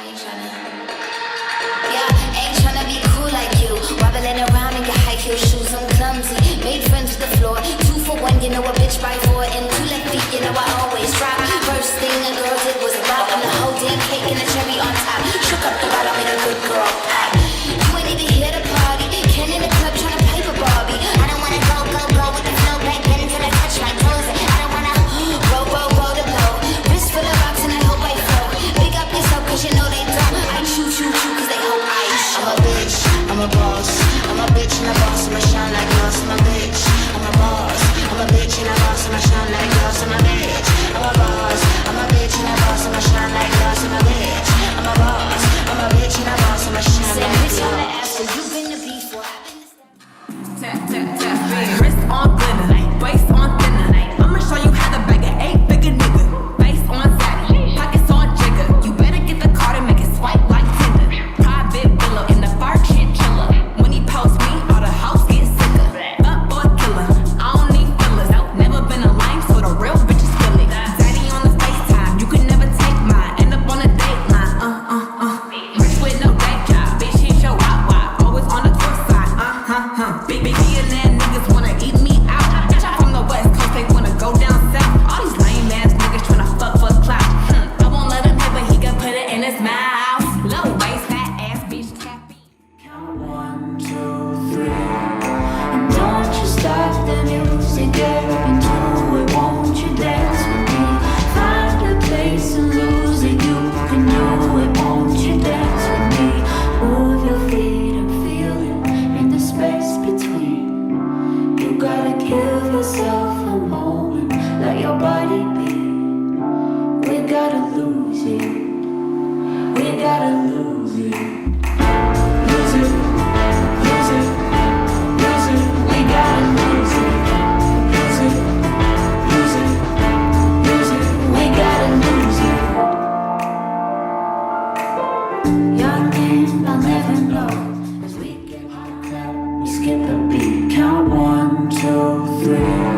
I ain't tryna. Yeah, ain't tryna be cool like you. Wobbling around in your high heel shoes, I'm clumsy. Made friends with the floor. 2 for 1, you know a bitch by 4. And 2 left feet, you know I always drop. First thing a girl did was bop. And the whole damn cake and the cherry on top. Shook up the bottom, made a good girl pop. You ain't even here to party. Ken in the club tryna paper Barbie. I don't wanna go with the flow back then until I touch my toes. I don't wanna roll the blow. Wrist full of rocks and I hope I flow. Big up yourself cause you know they don't. I shoot cause they hope I show. I'm a bitch, I'm a boss. I'm a bitch and a boss, I'ma shine like glass. I'm a bitch, I'm a boss. I'm a bitch and a boss, I'ma shine like glass. I'm a bitch, I'm a boss. I'm a bitch and a boss, I'ma shine like glass. I'm a bitch, I'm a boss. I'm a bitch and a boss, I'ma shine like glass. You been the beef for. Tap, tap, tap, wrist on glitter, waist on thinner. I'ma show you how to bag an 8-figure nigga. Face on satin, pockets on jigger. You better get the card and make it swipe like Tinder. Private villa in the far chinchilla. When he post me, all the house get sicker. Up boy killer, I don't need fillers. Never been a lame, so the real bitches feel it. Daddy on the FaceTime, you can never take mine. End up on a dateline, Rich with no day job, bitch, he show out wide. Always on the tour side, Big millionaire niggas wanna eat me out. Bitch, I'm from the West Coast, they wanna go down south. All these lame ass niggas tryna fuck for clout. I won't let him hit, but he can put it in his mouth. Low waist, fat ass, bitch, cappy. Count 1, 2, 3. And don't you stop the music, get into it. Won't you dance with me? Find a place and lose it. You can do it. Won't you dance with me? Move your feet and feel it in the space between. You gotta give yourself a moment. Let your body be. We gotta lose it. We gotta lose it. Lose it, lose it, lose it. We gotta lose it. Lose it, lose it, lose it. We gotta lose it. Your name I'll never know. As we get high, we skip a beat. Count 1, 2, 3.